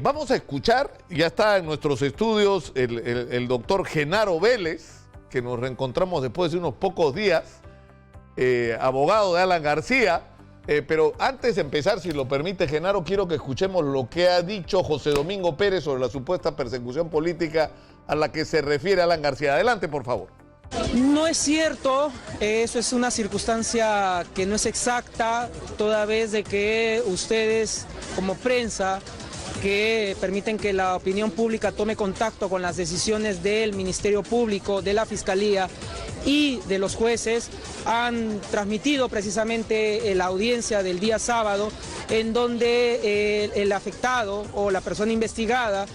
Vamos a escuchar, ya está en nuestros estudios el doctor Genaro Vélez, que nos reencontramos después de unos pocos días, abogado de Alan García. Pero antes de empezar, si lo permite, Genaro, quiero que escuchemos lo que ha dicho José Domingo Pérez sobre la supuesta persecución política a la que se refiere Alan García. Adelante, por favor. No es cierto, eso es una circunstancia que no es exacta, toda vez de que ustedes, como prensa, que permiten que la opinión pública tome contacto con las decisiones del Ministerio Público, de la Fiscalía y de los jueces, han transmitido precisamente la audiencia del día sábado, en donde el afectado o la persona investigada,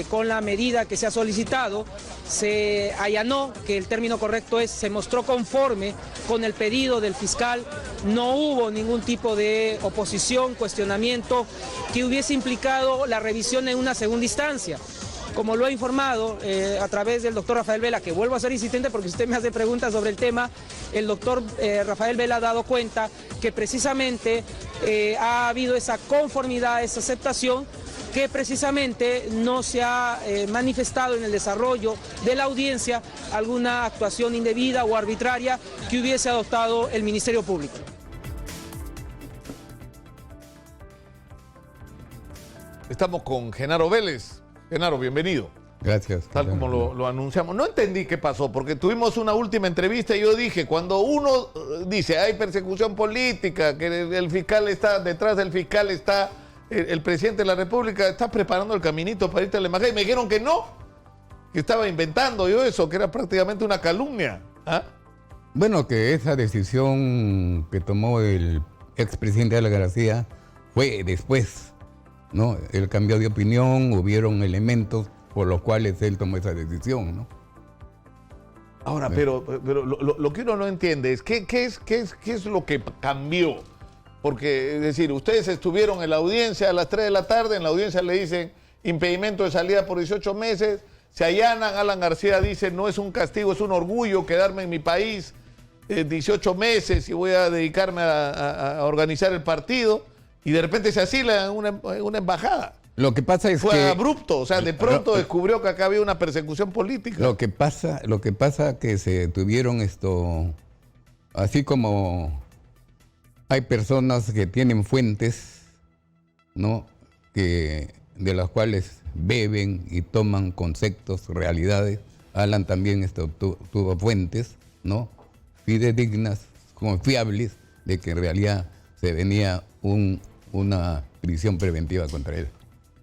con la medida que se ha solicitado, se allanó, que el término correcto es, se mostró conforme con el pedido del fiscal. No hubo ningún tipo de oposición, cuestionamiento que hubiese implicado la revisión en una segunda instancia. Como lo ha informado a través del doctor Rafael Vela, que vuelvo a ser insistente porque usted me hace preguntas sobre el tema, el doctor Rafael Vela ha dado cuenta que precisamente ha habido esa conformidad, esa aceptación, que precisamente no se ha manifestado en el desarrollo de la audiencia alguna actuación indebida o arbitraria que hubiese adoptado el Ministerio Público. Estamos con Genaro Vélez. Genaro, bienvenido. Gracias. Tal como lo anunciamos. No entendí qué pasó, porque tuvimos una última entrevista y yo dije, cuando uno dice hay persecución política, que el fiscal está, detrás del fiscal está el presidente de la República, está preparando el caminito para irte a la embajada, y me dijeron que no, que estaba inventando yo eso, que era prácticamente una calumnia. ¿Ah? Bueno, que esa decisión que tomó el expresidente Alan García fue después, ¿no? Él cambió de opinión, hubieron elementos por los cuales él tomó esa decisión, ¿no? Ahora, pero lo que uno no entiende es qué es lo que cambió. Porque, es decir, ustedes estuvieron en la audiencia a las 3 de la tarde, en la audiencia le dicen impedimento de salida por 18 meses, se allanan, Alan García dice no es un castigo, es un orgullo quedarme en mi país 18 meses y voy a dedicarme a organizar el partido, y de repente se asila en una embajada. Lo que pasa es Fue que... abrupto, o sea, de pronto descubrió que acá había una persecución política. Lo que pasa que se tuvieron así como hay personas que tienen fuentes, ¿no? De las cuales beben y toman conceptos, realidades. Alan también tuvo fuentes, ¿no? Fidedignas, confiables, de que en realidad se venía una prisión preventiva contra él,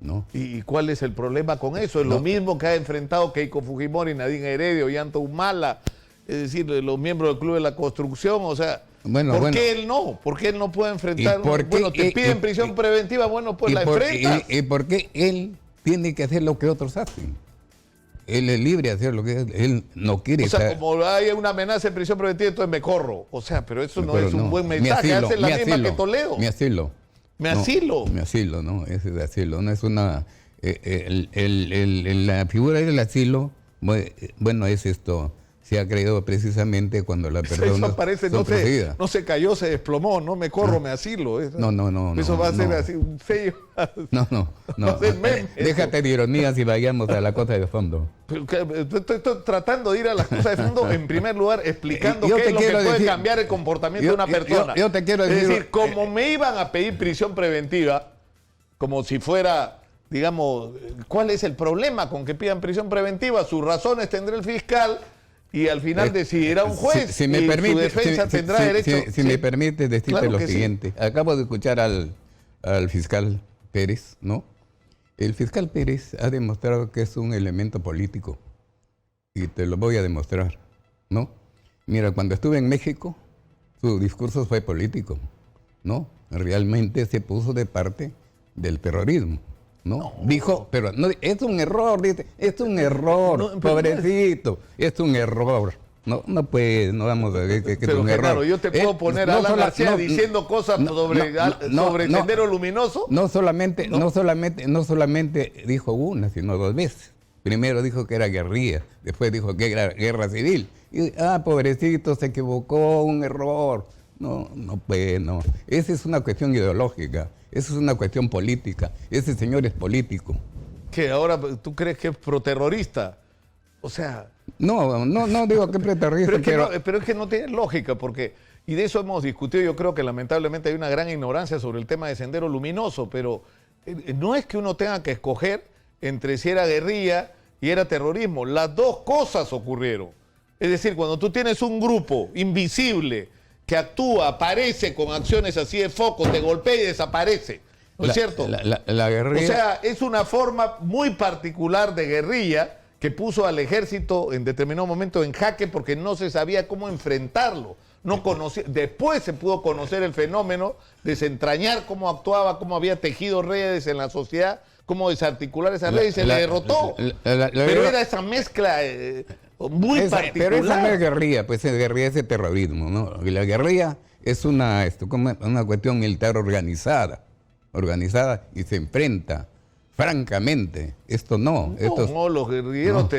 ¿no? ¿Y cuál es el problema con eso? Es lo mismo que ha enfrentado Keiko Fujimori, Nadine Heredia, Ollanta Humala, es decir, los miembros del Club de la Construcción, o sea, ¿por qué él no? ¿Por qué él no puede enfrentar? Bueno, te piden prisión preventiva, bueno, pues la enfrentas. ¿Y por qué él tiene que hacer lo que otros hacen? Él es libre de hacer lo que él no quiere. O sea, como hay una amenaza de prisión preventiva, entonces me corro. O sea, pero eso no es un buen mensaje. Hace la misma que Toledo. Me asilo. Me asilo. Me asilo, ¿no? Ese es asilo. No es una... la figura del asilo, bueno, es esto... Se ha creado precisamente cuando la persona... Eso aparece, no se cayó, se desplomó, no me corro, me asilo. No. Eso va a ser así, un sello. No. Déjate de ironías y vayamos a la cosa de fondo. Estoy tratando de ir a las cosas de fondo, en primer lugar, explicando qué es lo que puede cambiar el comportamiento de una persona. Yo te quiero decir... Es decir, como me iban a pedir prisión preventiva, como si fuera, digamos, ¿cuál es el problema con que pidan prisión preventiva? Sus razones tendrá el fiscal... Y al final decidirá un juez si me permite, su defensa tendrá derecho. Si me permite decirte claro lo siguiente. Sí. Acabo de escuchar al fiscal Pérez, ¿no? El fiscal Pérez ha demostrado que es un elemento político. Y te lo voy a demostrar, ¿no? Mira, cuando estuve en México, su discurso fue político, ¿no? Realmente se puso de parte del terrorismo. ¿No? Dijo, pero no, es un error, dice, es un error, pobrecito, es un error. No vamos a ver que es un error. Claro, yo te puedo poner a Alan García diciendo cosas sobre Sendero Luminoso. No solamente dijo una, sino 2 veces. Primero dijo que era guerrilla, después dijo que era guerra civil. Y, pobrecito, se equivocó, un error. No puede, no. Esa es una cuestión ideológica, esa es una cuestión política. Ese señor es político. ¿Que ahora tú crees que es proterrorista? O sea... No digo que es preterrorista, pero es que no tiene lógica, porque, y de eso hemos discutido, yo creo que lamentablemente hay una gran ignorancia sobre el tema de Sendero Luminoso, pero no es que uno tenga que escoger entre si era guerrilla y era terrorismo, las dos cosas ocurrieron. Es decir, cuando tú tienes un grupo invisible que actúa, aparece con acciones así de foco, te golpea y desaparece, ¿no es cierto? La guerrilla... O sea, es una forma muy particular de guerrilla que puso al ejército en determinado momento en jaque porque no se sabía cómo enfrentarlo. No conocía, después se pudo conocer el fenómeno, desentrañar cómo actuaba, cómo había tejido redes en la sociedad, cómo desarticular esas redes y se le derrotó. Pero era esa mezcla muy particular. Pero esa no es guerrilla, pues es guerrilla, ese terrorismo, ¿no? La guerrilla es una cuestión militar organizada y se enfrenta. Francamente, esto no. No, los guerrilleros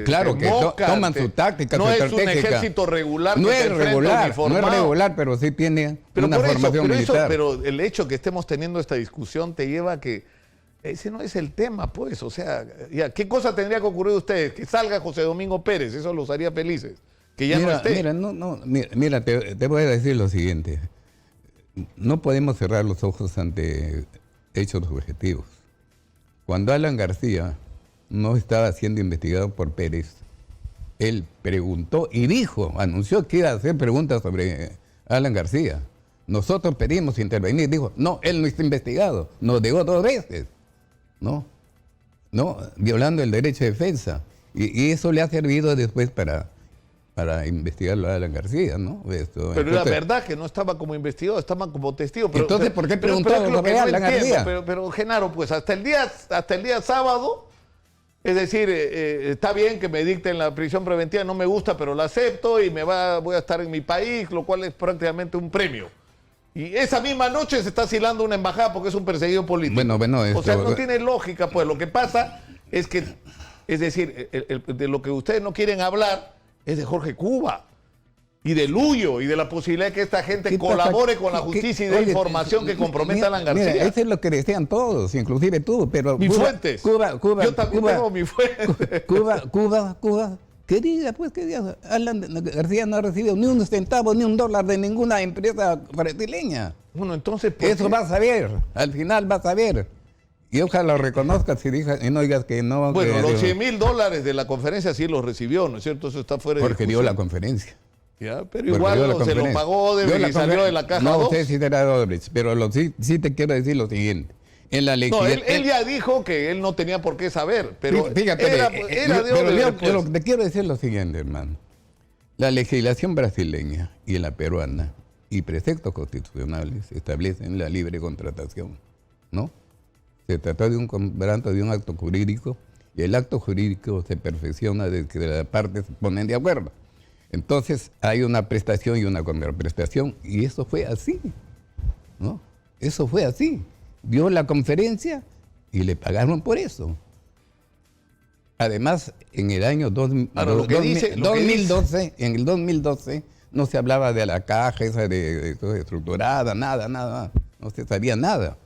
claro te que mocan, toman su táctica, no su es estratégica. un ejército regular No que es te enfrenta regular, no es regular, pero sí tiene una formación militar. Pero el hecho que estemos teniendo esta discusión te lleva a que ese no es el tema, pues. O sea, ya, ¿qué cosa tendría que ocurrir a ustedes? Que salga José Domingo Pérez, eso los haría felices. Que ya no esté. Mira, te voy a decir lo siguiente. No podemos cerrar los ojos ante hechos objetivos. Cuando Alan García no estaba siendo investigado por Pérez, él preguntó y anunció que iba a hacer preguntas sobre Alan García. Nosotros pedimos intervenir, dijo, no, él no está investigado, nos negó 2 veces, ¿no? Violando el derecho de defensa. Y eso le ha servido después para investigarlo a Alan García, ¿no? Pero la verdad que no estaba como investigado, estaba como testigo. Entonces, ¿por qué preguntó sobre Alan García? Pero Genaro, pues hasta el día sábado, es decir, está bien que me dicten la prisión preventiva, no me gusta, pero la acepto y voy a estar en mi país, lo cual es prácticamente un premio. Y esa misma noche se está asilando una embajada porque es un perseguido político. O sea, no tiene lógica, pues. Lo que pasa es que, es decir, de lo que ustedes no quieren hablar es de Jorge Cuba y de Luyo y de la posibilidad de que esta gente colabore con la justicia y dé información que comprometa a Alan García. Mira, eso es lo que decían todos, inclusive tú, pero... Mis fuentes. Yo también tengo mi fuente. Cuba. ¿Qué diga? Alan García no ha recibido ni un centavo, ni $1 de ninguna empresa brasileña. Bueno, entonces... Eso vas a ver, al final vas a ver. Y ojalá lo reconozcas y no digas que no... Bueno, los $100,000 de la conferencia sí los recibió, ¿no es cierto? Eso está fuera de porque dio la conferencia. Ya, pero igual se lo pagó Odebrecht y salió de la caja 2. No sé si era Odebrecht, pero sí te quiero decir lo siguiente. En la no, él ya dijo que él no tenía por qué saber, pero fíjate, era de Odebrecht. Pero te quiero decir lo siguiente, hermano. La legislación brasileña y la peruana y preceptos constitucionales establecen la libre contratación, ¿no? Se trata de un contrato, de un acto jurídico, y el acto jurídico se perfecciona desde que las partes se ponen de acuerdo. Entonces hay una prestación y una contraprestación, y eso fue así, ¿no? Eso fue así. Dio la conferencia y le pagaron por eso. Además, en el año 2012, en el 2012 no se hablaba de la caja esa de estructurada, nada, no se sabía nada,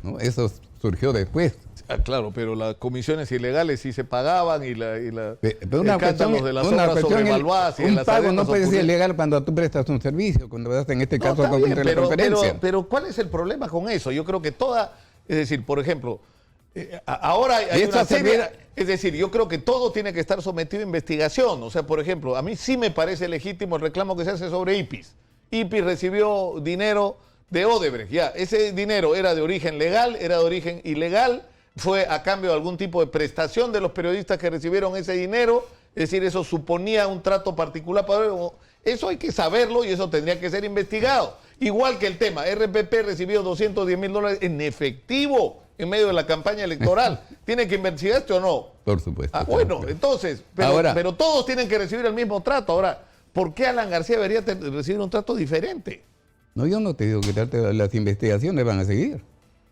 ¿no? Eso surgió después. Ah, claro, pero las comisiones ilegales sí se pagaban y pero una escándalos de las obras sobrevaluadas. Un pago no puede ser ilegal cuando tú prestas un servicio, cuando das en este caso con la conferencia. Pero ¿cuál es el problema con eso? Yo creo que es decir, por ejemplo, ahora hay una serie, es decir, yo creo que todo tiene que estar sometido a investigación. O sea, por ejemplo, a mí sí me parece legítimo el reclamo que se hace sobre IPIS. IPIS recibió dinero de Odebrecht, ya, ese dinero era de origen legal, era de origen ilegal, fue a cambio de algún tipo de prestación de los periodistas que recibieron ese dinero, es decir, eso suponía un trato particular para eso hay que saberlo y eso tendría que ser investigado. Igual que el tema, RPP recibió $210,000 en efectivo en medio de la campaña electoral. ¿Tiene que investigarse o no? Por supuesto. Bueno, entonces, pero todos tienen que recibir el mismo trato. Ahora, ¿por qué Alan García debería recibir un trato diferente? No, yo no te digo que las investigaciones van a seguir,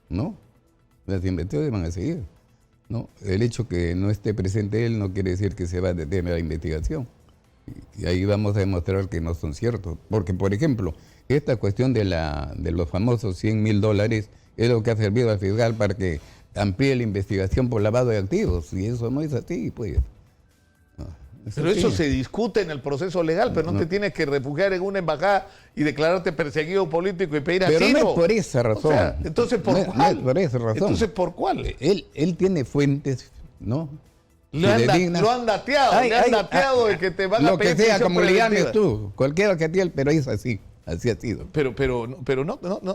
¿no? Las investigaciones van a seguir, ¿no? El hecho que no esté presente él no quiere decir que se va a detener la investigación. Y ahí vamos a demostrar que no son ciertos. Porque, por ejemplo, esta cuestión de los famosos $100.000 es lo que ha servido al fiscal para que amplíe la investigación por lavado de activos, y eso no es así, pues. No, pero así. eso se discute en el proceso legal, pero no te tienes que refugiar en una embajada y declararte perseguido político y pedir asilo. Pero no es por esa razón. O sea, entonces, ¿por No cuál? es por esa razón. Entonces, ¿por cuál? Él tiene fuentes, ¿no? Lo han dateado, Ay, le han dateado de que te van a lo pedir que sea, prisión como le llames preventiva. tú, cualquiera que tiene, pero es así ha sido. Pero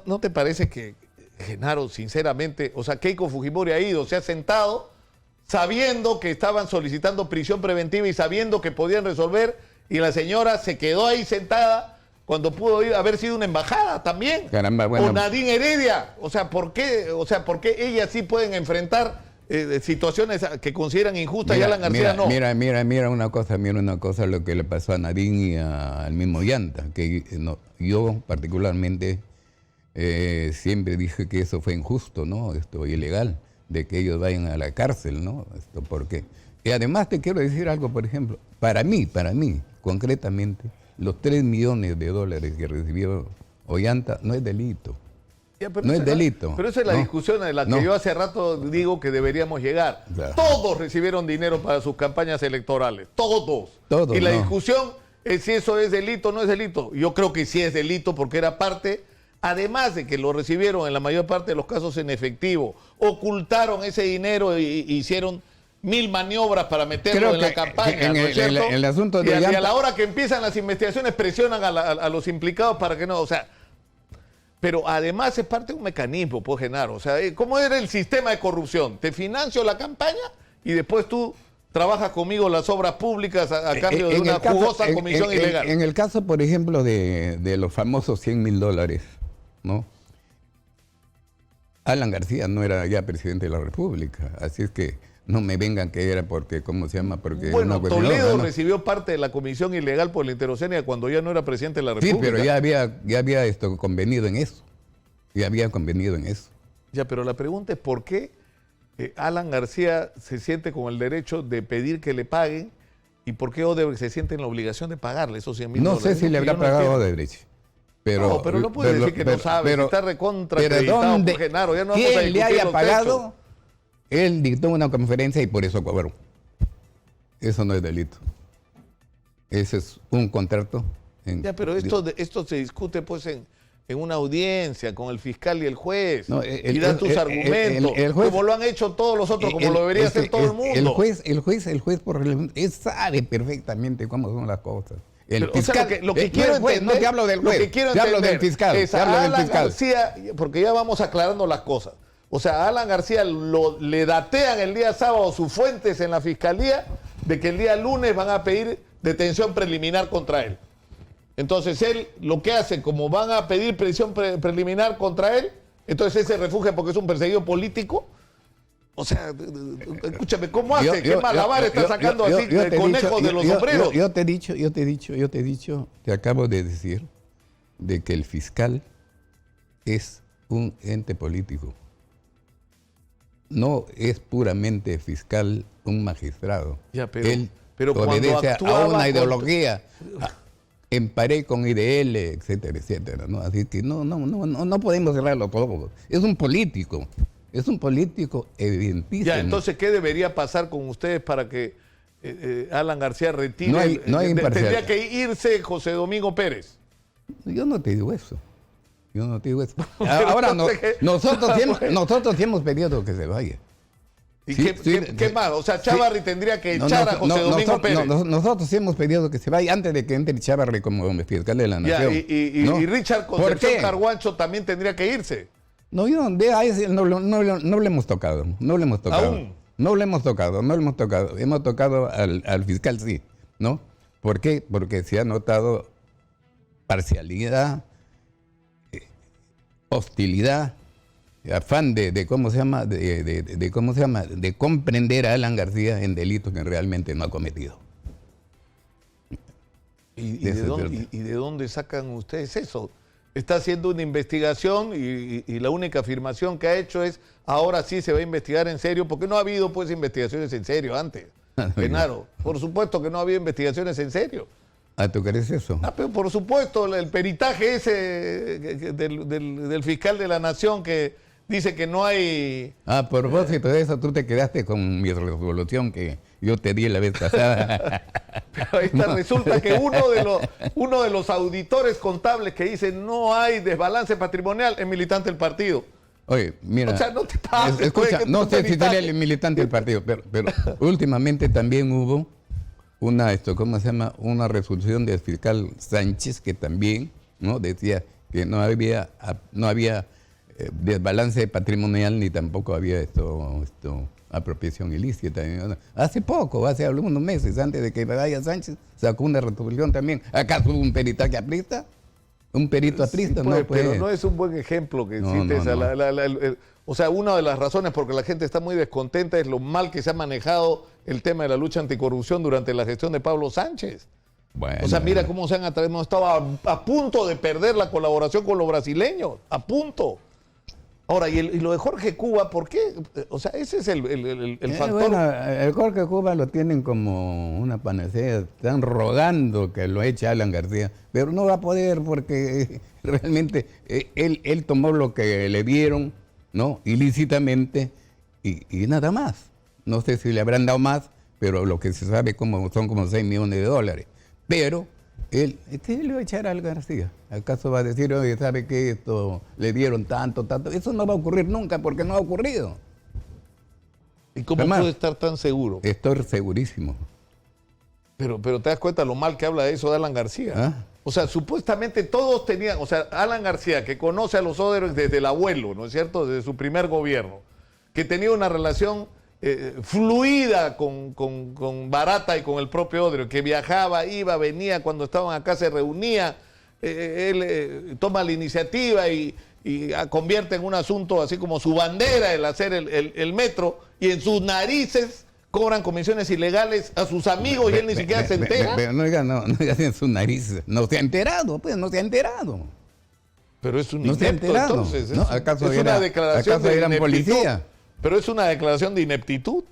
¿no te parece que, Genaro, sinceramente, o sea, Keiko Fujimori ha ido, se ha sentado, sabiendo que estaban solicitando prisión preventiva y sabiendo que podían resolver, y la señora se quedó ahí sentada cuando pudo haber sido una embajada también? Caramba, bueno. O Nadine Heredia. O sea, ¿por qué ellas sí pueden enfrentar situaciones que consideran injustas y Alan García no? Mira una cosa, lo que le pasó a Nadine y al mismo Llanta, que yo particularmente siempre dije que eso fue injusto, ¿no? Ilegal, de que ellos vayan a la cárcel, ¿no? Porque y además te quiero decir algo, por ejemplo, para mí, concretamente, los $3 millones que recibió Ollanta no es delito. Ya, no es delito. Pero esa es la discusión en la que yo hace rato digo que deberíamos llegar. Claro. Todos recibieron dinero para sus campañas electorales. Todos. Todos, y la no. discusión es si eso es delito o no es delito. Yo creo que sí es delito porque era parte, además de que lo recibieron en la mayor parte de los casos en efectivo, ocultaron ese dinero e hicieron 1000 maniobras para meterlo Creo en la que campaña. ¿no es en cierto? el asunto de y a Ollanta- la hora que empiezan las investigaciones presionan a los implicados para que no, o sea... Pero además es parte de un mecanismo, pues, Genaro. O sea, ¿cómo era el sistema de corrupción? Te financio la campaña y después tú trabajas conmigo las obras públicas a cambio de una jugosa comisión ilegal. En el caso, por ejemplo, de los famosos $100.000, ¿no? Alan García no era ya presidente de la República, así es que no me vengan que era porque, ¿cómo se llama? Porque Bueno, una cuestión- Toledo no. recibió parte de la comisión ilegal por la interocenia cuando ya no era presidente de la Sí, República. pero ya había convenido en eso. Ya había convenido en eso. Ya, pero la pregunta es por qué Alan García se siente con el derecho de pedir que le paguen y por qué Odebrecht se siente en la obligación de pagarle esos $100.000. No sé si le habrá pagado a Odebrecht. No, pero no puede decir que no sabe, si está recontra pero acreditado ¿dónde? por Genaro, ya no vamos a ¿Quién le discutir haya los pagado? hechos. Él dictó una conferencia y por eso cobró. Eso no es delito. Ese es un contrato. Ya, pero esto se discute pues en una audiencia con el fiscal y el juez. No, y dan tus argumentos, el juez- como lo han hecho todos los otros, como lo debería hacer todo el mundo. El juez por reglamento, él sabe perfectamente cómo son las cosas. El Pero, o sea, fiscal, lo que quiero juez, entender, no te hablo del lo juez, que quiero te hablo entender del fiscal. es Te hablo a del Alan fiscal. García, porque ya vamos aclarando las cosas. O sea, a Alan García le datean el día sábado sus fuentes en la fiscalía de que el día lunes van a pedir detención preliminar contra él. Entonces él lo que hace, como van a pedir prisión preliminar contra él, entonces él se refugia porque es un perseguido político. O sea, escúchame, ¿cómo hace? ¿Qué malabar está sacando así conejos de los sombreros? Yo te he dicho, te acabo de decir, de que el fiscal es un ente político. No es puramente fiscal un magistrado. Ya, pero Él cuando obedece actuaba a una con- ideología. Emparé con IDL, etcétera, etcétera, ¿no? Así que no podemos cerrarlo todo. Es un político evidentísimo. Ya, entonces, ¿qué debería pasar con ustedes para que Alan García retire? No hay imparcialidad. Tendría que irse José Domingo Pérez. Yo no te digo eso. Pero Ahora entonces, ¿qué? nosotros sí hemos pedido que se vaya. ¿Y Sí, qué más? O sea, Chávarri tendría que echar a José Domingo Pérez. Nosotros sí hemos pedido que se vaya antes de que entre Chávarri como fiscal de la Ya, Nación. y Richard ¿Por Concepción qué? Carguancho también tendría que irse. No, a ese no le hemos tocado. ¿Aún? No le hemos tocado. Hemos tocado al fiscal, sí, ¿no? ¿Por qué? Porque se ha notado parcialidad, hostilidad, afán de comprender a Alan García en delitos que realmente no ha cometido. ¿Y Eso es de dónde sacan ustedes eso? Está haciendo una investigación y la única afirmación que ha hecho es ahora sí se va a investigar en serio, porque no ha habido pues investigaciones en serio antes. Genaro, por supuesto que no ha habido investigaciones en serio. Ah, ¿tú crees eso? Ah, pero por supuesto, el peritaje ese del fiscal de la Nación que dice que no hay... A propósito de eso, tú te quedaste con mi resolución que yo te di la vez pasada. Pero ahí está, resulta que uno de los auditores contables que dice no hay desbalance patrimonial es militante del partido. Oye, mira, O sea, no te pases, escucha, pues, que no tú sé si peritaje. sería el militante del partido, pero últimamente también hubo ¿cómo se llama? Una resolución del fiscal Sánchez que también, ¿no? Decía que no había desbalance patrimonial ni tampoco había apropiación ilícita. Hace poco, hace algunos meses, antes de que vaya Sánchez, sacó una resolución también. ¿Acaso hubo un peritaje aprista? ¿Un perito aprista? Sí, no, pero no es un buen ejemplo que No, existe. no, esa. no. O sea, una de las razones por que la gente está muy descontenta es lo mal que se ha manejado el tema de la lucha anticorrupción durante la gestión de Pablo Sánchez. Bueno, O sea, mira cómo se han atraído. Hemos estado a punto de perder la colaboración con los brasileños. A punto. Ahora, y lo de Jorge Cuba, ¿por qué? O sea, ese es el factor. Bueno, el Jorge Cuba lo tienen como una panacea. Están rogando que lo eche Alan García, pero no va a poder porque realmente él tomó lo que le dieron, ¿no? Ilícitamente y nada más. No sé si le habrán dado más, pero lo que se sabe son como 6 millones de dólares. Pero él le va a echar a Alan García. ¿Acaso va a decir, oye, sabe que esto le dieron tanto? Eso no va a ocurrir nunca porque no ha ocurrido. ¿Y cómo Además, puede estar tan seguro? Estoy segurísimo. Pero te das cuenta lo mal que habla de eso de Alan García. ¿Ah? O sea, supuestamente todos tenían, o sea, Alan García, que conoce a los Oderos desde el abuelo, ¿no es cierto? Desde su primer gobierno, que tenía una relación fluida con Barata y con el propio Odero, que viajaba, iba, venía, cuando estaban acá se reunía, él toma la iniciativa y convierte en un asunto así como su bandera el hacer el metro, y en sus narices cobran comisiones ilegales a sus amigos y él ni siquiera se entera. Pero no digas en su nariz. No se ha enterado, pues, no se ha enterado. Pero es un No se ha inepto, enterado. entonces. ¿No? ¿Acaso es una declaración acaso de eran ineptitud. policía? Pero es una declaración de ineptitud.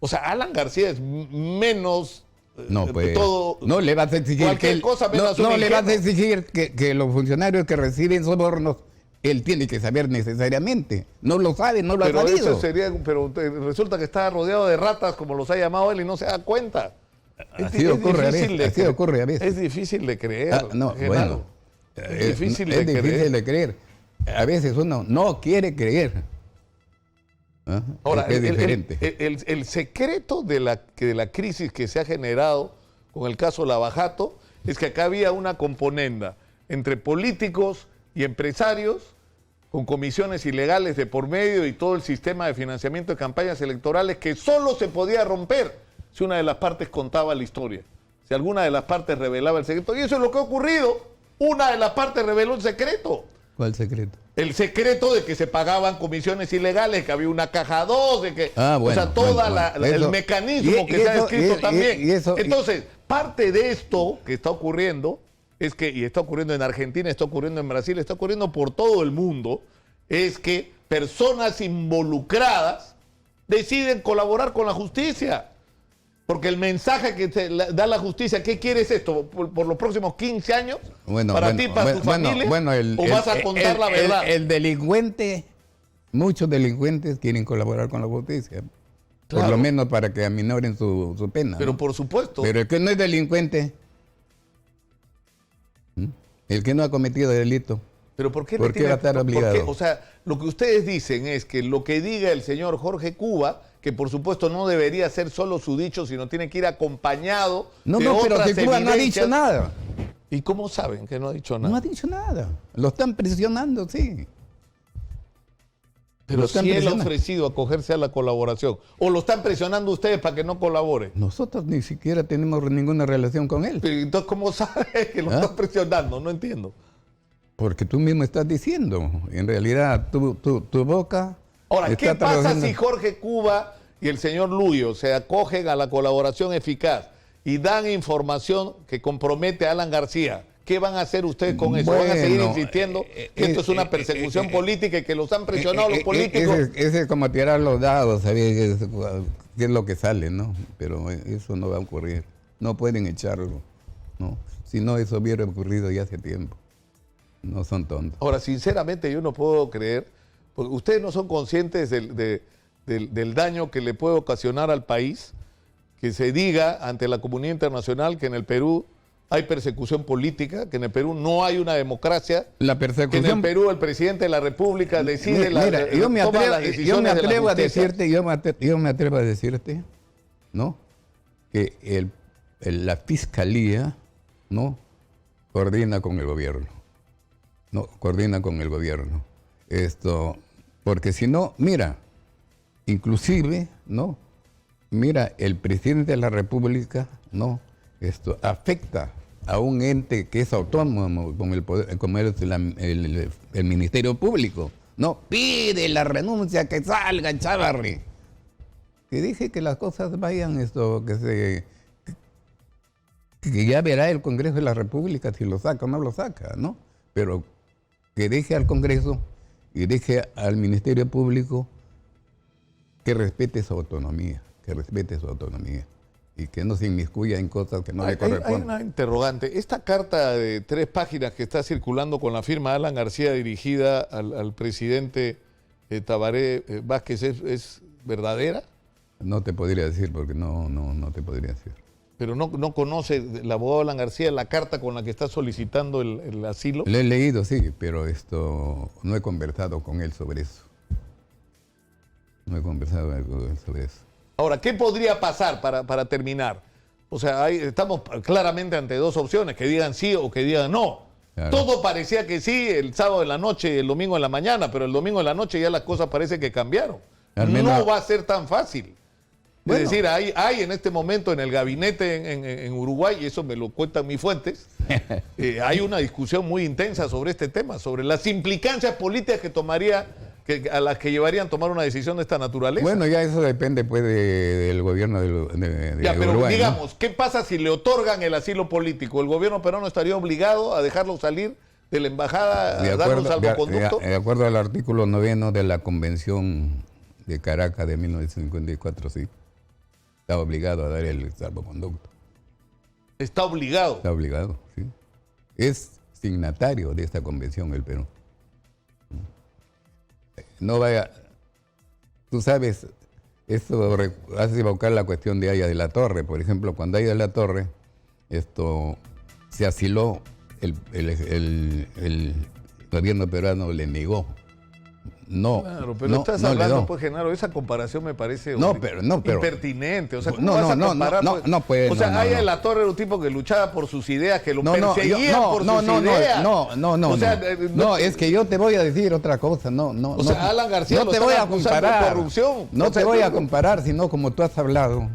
O sea, Alan García es menos... No, pues. todo, no le vas a exigir cualquier cosa menos no un le vas a ingenuo. exigir que los funcionarios que reciben sobornos, él tiene que saber necesariamente. No lo sabe, no lo Pero ha sabido. eso sería... Pero resulta que está rodeado de ratas, como los ha llamado él, y no se da cuenta. Así ocurre a veces. Es difícil de creer. No, Genaro. bueno. Es difícil es de difícil creer. de creer. A veces uno no quiere creer. ¿Ah? Ahora, es diferente. el secreto de la crisis que se ha generado con el caso Lavajato es que acá había una componenda entre políticos y empresarios con comisiones ilegales de por medio y todo el sistema de financiamiento de campañas electorales que solo se podía romper si una de las partes contaba la historia, si alguna de las partes revelaba el secreto. Y eso es lo que ha ocurrido. Una de las partes reveló el secreto. ¿Cuál secreto? El secreto de que se pagaban comisiones ilegales, que había una caja 2, de que, bueno, o sea, todo bueno, el eso, mecanismo que se ha descrito también. eso, Entonces, parte de esto que está ocurriendo es que, y está ocurriendo en Argentina, está ocurriendo en Brasil, está ocurriendo por todo el mundo, es que personas involucradas deciden colaborar con la justicia. Porque el mensaje que te da la justicia, ¿qué quieres esto? ¿Por los próximos 15 años? ¿Para ti, para tu familia? ¿O vas a contar la verdad? El delincuente, muchos delincuentes quieren colaborar con la justicia. Claro. Por lo menos para que aminoren su pena. Pero ¿no? por supuesto. Pero el que no es delincuente, el que no ha cometido delito, ¿Pero por qué, ¿por qué va a estar obligado? O sea, lo que ustedes dicen es que lo que diga el señor Jorge Cuba, que por supuesto no debería ser solo su dicho, sino tiene que ir acompañado de pero otras que Cuba no ha evidencias. dicho nada. ¿Y cómo saben que no ha dicho nada? No ha dicho nada. Lo están presionando, sí. Pero Lo están si él ha presionando. ofrecido acogerse a la colaboración, o lo están presionando ustedes para que no colabore. Nosotros ni siquiera tenemos ninguna relación con él. Pero entonces, ¿cómo sabe que lo están presionando? No entiendo. Porque tú mismo estás diciendo, en realidad tu boca... Ahora, ¿qué está pasa trabajando. si Jorge Cuba y el señor Luyo se acogen a la colaboración eficaz y dan información que compromete a Alan García? ¿Qué van a hacer ustedes con eso? ¿Van a seguir Bueno, insistiendo que esto es una persecución política y que los han presionado los políticos? Ese es como tirar los dados, ¿sabes? ¿Qué es lo que sale, no? Pero eso no va a ocurrir. No pueden echarlo, ¿no? Si no, eso hubiera ocurrido ya hace tiempo. No son tontos. Ahora, sinceramente, yo no puedo creer, porque ustedes no son conscientes del daño que le puede ocasionar al país que se diga ante la comunidad internacional que en el Perú hay persecución política, que en el Perú no hay una democracia, La que en persecución... el Perú el presidente de la República decide Mira, yo me toma atrevo, las decisiones de la justicia. yo me atrevo a decirte, ¿no? Que la fiscalía, ¿no? Coordina con el gobierno. No, coordina con el gobierno. Porque si no, mira, inclusive, ¿no? Mira, el presidente de la República, ¿no? Afecta a un ente que es autónomo, como es el Ministerio Público, ¿no? Pide la renuncia, que salga Chávarri. Que dije que las cosas vayan, que ya verá el Congreso de la República si lo saca o no lo saca, ¿no? Pero que deje al Congreso y deje al Ministerio Público que respete su autonomía, y que no se inmiscuya en cosas que no le Hay corresponden. una interrogante. Esta carta de 3 páginas que está circulando con la firma de Alan García dirigida al presidente Tabaré Vázquez, ¿es verdadera? No te podría decir porque no te podría decir. Pero no conoce el abogado Alan García la carta con la que está solicitando el asilo. Lo he leído, sí, pero no he conversado con él sobre eso. Ahora, ¿qué podría pasar para terminar? O sea, estamos claramente ante 2 opciones, que digan sí o que digan no. Claro. Todo parecía que sí el sábado en la noche y el domingo en la mañana, pero el domingo en la noche ya las cosas parece que cambiaron. Al menos... No va a ser tan fácil. Bueno. Es decir, hay en este momento en el gabinete en Uruguay, y eso me lo cuentan mis fuentes, hay una discusión muy intensa sobre este tema, sobre las implicancias políticas que tomaría, a las que llevarían a tomar una decisión de esta naturaleza. Bueno, ya eso depende pues del gobierno de Ya, pero Uruguay, digamos, ¿no? ¿qué pasa si le otorgan el asilo político? ¿El gobierno peruano estaría obligado a dejarlo salir de la embajada a dar un salvoconducto? De acuerdo al artículo 9 de la Convención de Caracas de 1954, sí. Está obligado a dar el salvoconducto. Está obligado. Está obligado, sí. Es signatario de esta convención el Perú. No vaya... Tú sabes, esto hace evocar la cuestión de Haya de la Torre. Por ejemplo, cuando Haya de la Torre, se asiló, el gobierno peruano le negó. No, Claro, pero no, estás no hablando, pues, Genaro, esa comparación me parece pero impertinente. O sea, ¿cómo vas a comparar? no puede. O sea, no. Haya de la Torre era un tipo que luchaba por sus ideas, que lo No, perseguían por sus ideas. No, O sea, es que yo te voy a decir otra cosa, O sea, Alan García no lo te están voy a acusando de comparar, corrupción. no O te sea, voy a comparar, sino como tú has hablado,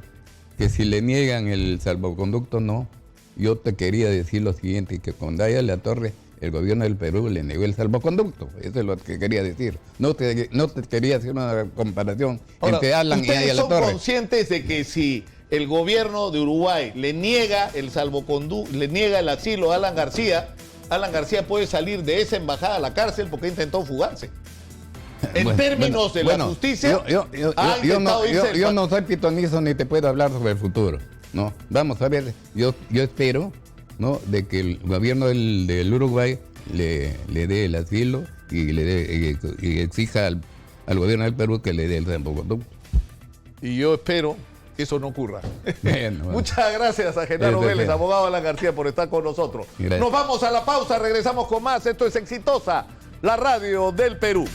que si le niegan el salvoconducto, no. Yo te quería decir lo siguiente, que cuando Haya de la Torre, el gobierno del Perú le negó el salvoconducto. Eso es lo que quería decir. No te quería hacer una comparación entre Alan y Haya de la Torre. ¿Ustedes son conscientes de que si el gobierno de Uruguay le niega el salvoconducto, le niega el asilo a Alan García puede salir de esa embajada a la cárcel porque intentó fugarse? En términos de la justicia, yo no soy pitonizo ni te puedo hablar sobre el futuro. No, vamos a ver, yo espero, ¿no?, de que el gobierno del Uruguay le dé el asilo y exija al gobierno del Perú que le dé el salvoconducto. Y yo espero que eso no ocurra. Bueno. Muchas gracias a Genaro Vélez, abogado Alan García, por estar con nosotros. Gracias. Nos vamos a la pausa, regresamos con más. Esto es Exitosa, la radio del Perú.